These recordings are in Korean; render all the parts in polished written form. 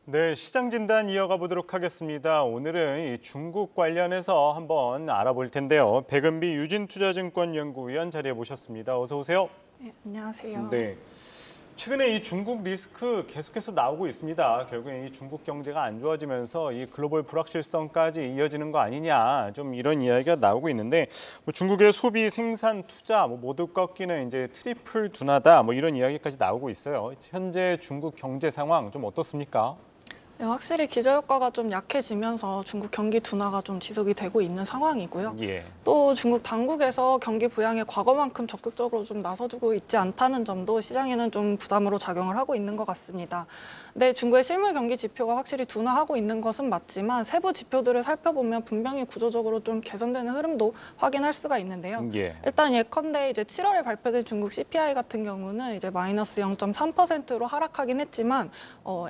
네, 시장 진단 이어가 보도록 하겠습니다. 오늘은 이 중국 관련해서 한번 알아볼 텐데요. 백은비 유진투자증권 연구위원 자리에 모셨습니다. 어서 오세요. 네, 안녕하세요. 네. 최근에 이 중국 리스크 계속해서 나오고 있습니다. 결국에 이 중국 경제가 안 좋아지면서 이 글로벌 불확실성까지 이어지는 거 아니냐, 좀 이런 이야기가 나오고 있는데, 뭐 중국의 소비, 생산, 투자 모두 꺾이는 이제 트리플 둔화다, 이런 이야기까지 나오고 있어요. 현재 중국 경제 상황 좀 어떻습니까? 네, 확실히 기저효과가 좀 약해지면서 중국 경기 둔화가 좀 지속이 되고 있는 상황이고요. 예. 또 중국 당국에서 경기 부양에 과거만큼 적극적으로 좀 나서주고 있지 않다는 점도 시장에는 좀 부담으로 작용을 하고 있는 것 같습니다. 네, 중국의 실물 경기 지표가 확실히 둔화하고 있는 것은 맞지만 세부 지표들을 살펴보면 분명히 구조적으로 좀 개선되는 흐름도 확인할 수가 있는데요. 예. 일단 예컨대 이제 7월에 발표된 중국 CPI 같은 경우는 이제 마이너스 0.3%로 하락하긴 했지만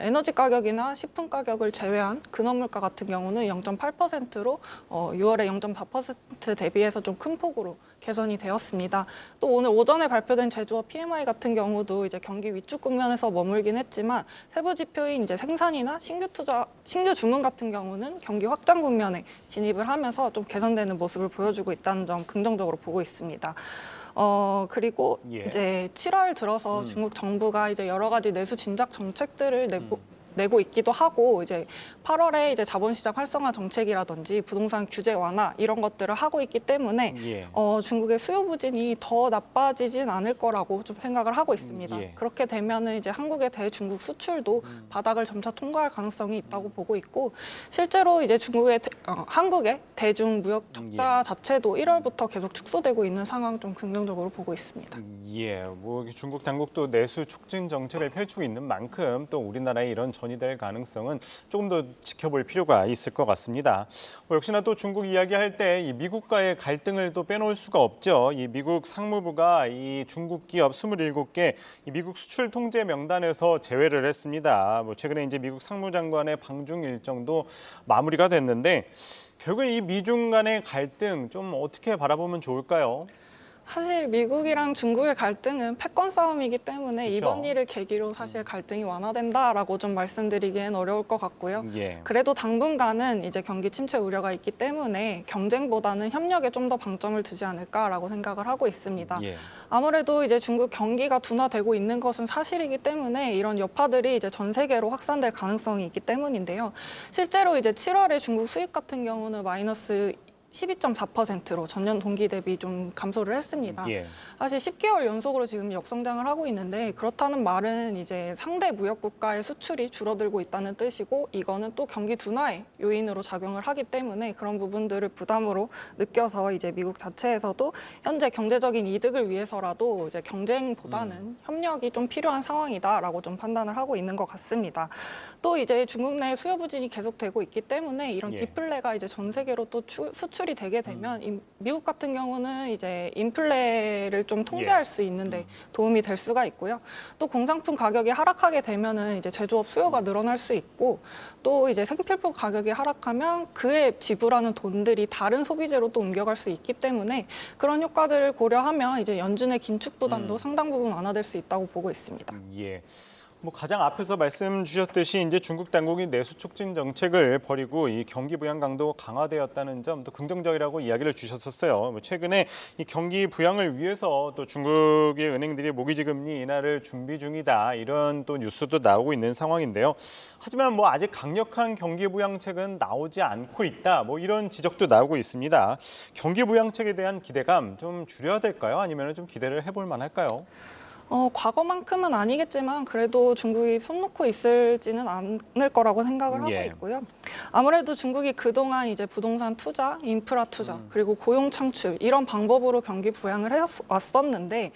에너지 가격이나 식품 가격을 제외한 근원물가 같은 경우는 0.8%로 6월에 0.4% 대비해서 좀 큰 폭으로 개선이 되었습니다. 또 오늘 오전에 발표된 제조업 PMI 같은 경우도 이제 경기 위축 국면에서 머물긴 했지만 세부 지표인 이제 생산이나 신규 주문 같은 경우는 경기 확장 국면에 진입을 하면서 좀 개선되는 모습을 보여주고 있다는 점 긍정적으로 보고 있습니다. 그리고 예. 이제 7월 들어서 중국 정부가 이제 여러 가지 내수 진작 정책들을 내고 있기도 하고 이제 8월에 이제 자본시장 활성화 정책이라든지 부동산 규제 완화 이런 것들을 하고 있기 때문에 예. 중국의 수요 부진이 더 나빠지진 않을 거라고 좀 생각을 하고 있습니다. 예. 그렇게 되면은 이제 한국의 대중국 수출도 바닥을 점차 통과할 가능성이 있다고 보고 있고 실제로 이제 한국의 대중 무역 적자 자체도 1월부터 계속 축소되고 있는 상황 좀 긍정적으로 보고 있습니다. 예, 뭐 중국 당국도 내수 촉진 정책을 펼치고 있는 만큼 또 우리나라에 이런 전이 될 가능성은 조금 더 지켜볼 필요가 있을 것 같습니다. 역시나 또 중국 이야기할 때 이 미국과의 갈등을 또 빼놓을 수가 없죠. 이 미국 상무부가 이 중국 기업 27개 이 미국 수출 통제 명단에서 제외를 했습니다. 뭐 최근에 이제 미국 상무장관의 방중 일정도 마무리가 됐는데 결국에 이 미중 간의 갈등 좀 어떻게 바라보면 좋을까요? 사실 미국이랑 중국의 갈등은 패권 싸움이기 때문에 그렇죠. 이번 일을 계기로 사실 갈등이 완화된다라고 좀 말씀드리기엔 어려울 것 같고요. 예. 그래도 당분간은 이제 경기 침체 우려가 있기 때문에 경쟁보다는 협력에 좀 더 방점을 두지 않을까라고 생각을 하고 있습니다. 예. 아무래도 이제 중국 경기가 둔화되고 있는 것은 사실이기 때문에 이런 여파들이 이제 전 세계로 확산될 가능성이 있기 때문인데요. 실제로 이제 7월에 중국 수입 같은 경우는 마이너스 12.4%로 전년 동기 대비 좀 감소를 했습니다. 예. 사실 10개월 연속으로 지금 역성장을 하고 있는데 그렇다는 말은 이제 상대 무역 국가의 수출이 줄어들고 있다는 뜻이고 이거는 또 경기 둔화의 요인으로 작용을 하기 때문에 그런 부분들을 부담으로 느껴서 이제 미국 자체에서도 현재 경제적인 이득을 위해서라도 이제 경쟁보다는 협력이 좀 필요한 상황이다라고 좀 판단을 하고 있는 것 같습니다. 또 이제 중국 내 수요 부진이 계속되고 있기 때문에 이런 예. 디플레가 이제 전 세계로 또 수출이 되게 되면 미국 같은 경우는 이제 인플레를 좀 통제할 수 있는데 도움이 될 수가 있고요. 또 공산품 가격이 하락하게 되면은 이제 제조업 수요가 늘어날 수 있고 또 이제 생필품 가격이 하락하면 그에 지불하는 돈들이 다른 소비재로 또 옮겨갈 수 있기 때문에 그런 효과들을 고려하면 이제 연준의 긴축 부담도 상당 부분 완화될 수 있다고 보고 있습니다. 예. 뭐 가장 앞에서 말씀 주셨듯이 이제 중국 당국이 내수 촉진 정책을 벌이고 이 경기 부양 강도가 강화되었다는 점도 긍정적이라고 이야기를 주셨었어요. 뭐 최근에 이 경기 부양을 위해서 또 중국의 은행들이 모기지 금리 인하를 준비 중이다 이런 또 뉴스도 나오고 있는 상황인데요. 하지만 뭐 아직 강력한 경기 부양책은 나오지 않고 있다. 뭐 이런 지적도 나오고 있습니다. 경기 부양책에 대한 기대감 좀 줄여야 될까요? 아니면 좀 기대를 해볼 만할까요? 과거만큼은 아니겠지만 그래도 중국이 손 놓고 있을지는 않을 거라고 생각을 하고 예. 있고요. 아무래도 중국이 그동안 이제 부동산 투자, 인프라 투자, 그리고 고용 창출 이런 방법으로 경기 부양을 해왔었는데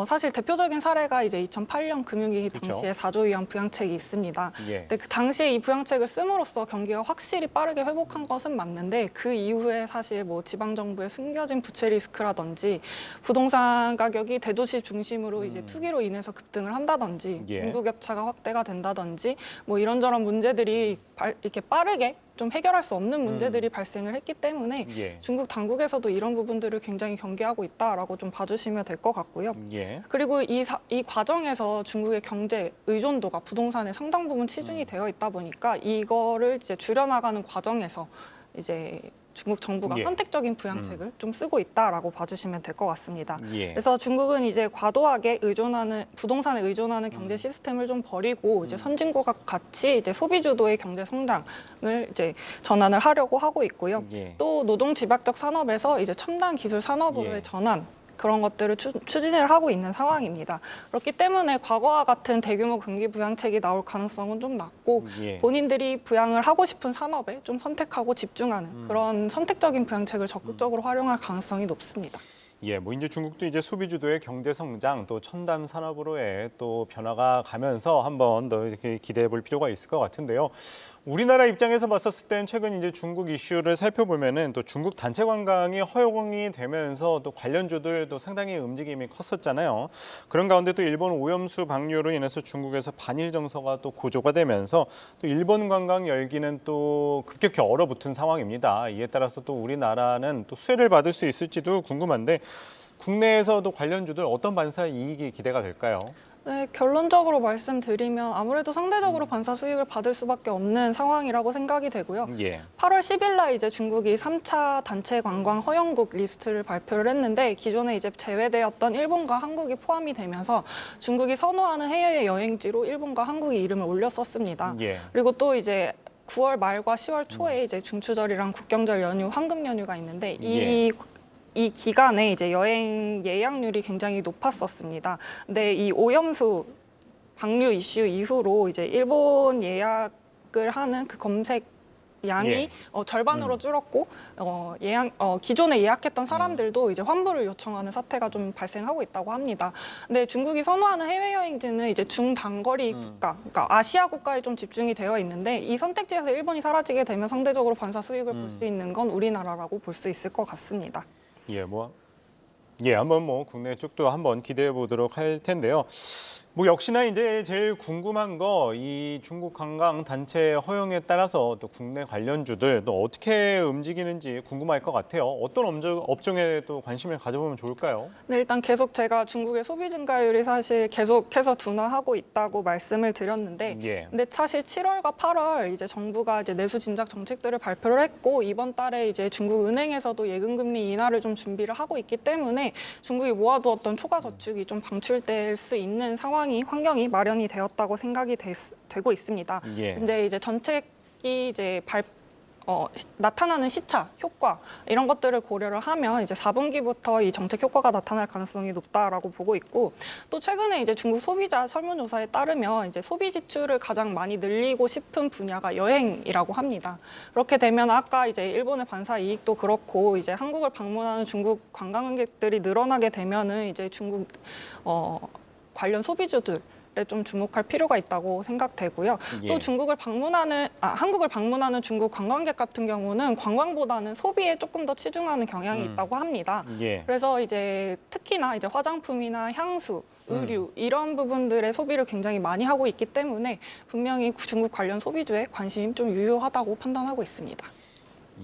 사실 대표적인 사례가 이제 2008년 금융위기 그렇죠. 당시에 4조 위안 부양책이 있습니다. 예. 근데 그 당시에 이 부양책을 씀으로써 경기가 확실히 빠르게 회복한 것은 맞는데 그 이후에 사실 뭐 지방 정부의 숨겨진 부채 리스크라든지 부동산 가격이 대도시 중심으로 이제 투기로 인해서 급등을 한다든지 예. 빈부격차가 확대가 된다든지 뭐 이런저런 문제들이 이렇게 빠르게 한국에 좀 해결할 수 없는 문제들이 발생을 했기 때문에 예. 중국 당국에서도 이런 부분들을 굉장히 경계하고 있다라고 좀 봐주시면 될 것 같고요. 예. 그리고 이 과정에서 중국의 경제 의존도가 부동산에 상당 부분 치중이 되어 있다 보니까 이거를 이제 줄여나가는 과정에서 이제 중국 정부가 예. 선택적인 부양책을 좀 쓰고 있다라고 봐주시면 될 것 같습니다. 예. 그래서 중국은 이제 과도하게 부동산에 의존하는 경제 시스템을 좀 버리고 이제 선진국과 같이 이제 소비 주도의 경제 성장을 이제 전환을 하려고 하고 있고요. 예. 또 노동 집약적 산업에서 이제 첨단 기술 산업으로의 예. 전환 그런 것들을 추진을 하고 있는 상황입니다. 그렇기 때문에 과거와 같은 대규모 경기 부양책이 나올 가능성은 좀 낮고 예. 본인들이 부양을 하고 싶은 산업에 좀 선택하고 집중하는 그런 선택적인 부양책을 적극적으로 활용할 가능성이 높습니다. 예, 뭐 이제 중국도 이제 소비 주도의 경제 성장 또 첨단 산업으로의 또 변화가 가면서 한번 더 이렇게 기대해 볼 필요가 있을 것 같은데요. 우리나라 입장에서 봤었을 땐 최근 이제 중국 이슈를 살펴보면은 또 중국 단체 관광이 허용이 되면서 또 관련주들도 상당히 움직임이 컸었잖아요. 그런 가운데 또 일본 오염수 방류로 인해서 중국에서 반일 정서가 또 고조가 되면서 또 일본 관광 열기는 또 급격히 얼어붙은 상황입니다. 이에 따라서 또 우리나라는 또 수혜를 받을 수 있을지도 궁금한데 국내에서도 관련주들 어떤 반사 이익이 기대가 될까요? 네, 결론적으로 말씀드리면 아무래도 상대적으로 반사 수익을 받을 수밖에 없는 상황이라고 생각이 되고요. 예. 8월 10일 날 이제 중국이 3차 단체 관광 허용국 리스트를 발표를 했는데 기존에 이제 제외되었던 일본과 한국이 포함이 되면서 중국이 선호하는 해외 여행지로 일본과 한국이 이름을 올렸었습니다. 예. 그리고 또 이제 9월 말과 10월 초에 이제 중추절이랑 국경절 연휴, 황금 연휴가 있는데 이 기간에 이제 여행 예약률이 굉장히 높았었습니다. 근데 이 오염수 방류 이슈 이후로 이제 일본 예약을 하는 그 검색 양이 예. 절반으로 줄었고 기존에 예약했던 사람들도 이제 환불을 요청하는 사태가 좀 발생하고 있다고 합니다. 근데 중국이 선호하는 해외 여행지는 이제 중단거리 국가, 그러니까 아시아 국가에 좀 집중이 되어 있는데 이 선택지에서 일본이 사라지게 되면 상대적으로 반사 수익을 볼 수 있는 건 우리나라라고 볼 수 있을 것 같습니다. 한번 뭐 국내 쪽도 한번 기대해 보도록 할 텐데요. 뭐 역시나 이제 제일 궁금한 거 이 중국 관광 단체 허용에 따라서 또 국내 관련주들 또 어떻게 움직이는지 궁금할 것 같아요. 어떤 업종에 또 관심을 가져보면 좋을까요? 네, 일단 계속 제가 중국의 소비 증가율이 사실 계속해서 둔화하고 있다고 말씀을 드렸는데, 예. 근데 사실 7월과 8월 이제 정부가 이제 내수 진작 정책들을 발표를 했고 이번 달에 이제 중국 은행에서도 예금 금리 인하를 좀 준비를 하고 있기 때문에 중국이 모아두었던 초과 저축이 좀 방출될 수 있는 환경이 마련이 되었다고 생각이 되고 있습니다. 예. 근데 이제 정책이 이제 나타나는 시차, 효과 이런 것들을 고려를 하면 이제 4분기부터 이 정책 효과가 나타날 가능성이 높다라고 보고 있고 또 최근에 이제 중국 소비자 설문조사에 따르면 이제 소비 지출을 가장 많이 늘리고 싶은 분야가 여행이라고 합니다. 그렇게 되면 아까 이제 일본의 반사 이익도 그렇고 이제 한국을 방문하는 중국 관광객들이 늘어나게 되면은 이제 중국 관련 소비주들 좀 주목할 필요가 있다고 생각되고요. 예. 또 한국을 방문하는 중국 관광객 같은 경우는 관광보다는 소비에 조금 더 치중하는 경향이 있다고 합니다. 예. 그래서 이제 특히나 이제 화장품이나 향수, 의류 이런 부분들의 소비를 굉장히 많이 하고 있기 때문에 분명히 중국 관련 소비주에 관심이 좀 유효하다고 판단하고 있습니다.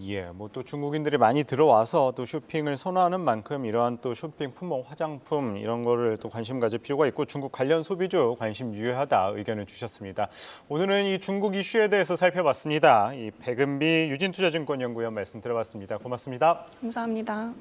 예, 뭐 또 중국인들이 많이 들어와서 또 쇼핑을 선호하는 만큼 이러한 또 쇼핑 품목, 화장품 이런 거를 또 관심 가질 필요가 있고 중국 관련 소비주 관심 유효하다 의견을 주셨습니다. 오늘은 이 중국 이슈에 대해서 살펴봤습니다. 이 백은비 유진투자증권연구원 말씀 들어봤습니다. 고맙습니다. 감사합니다.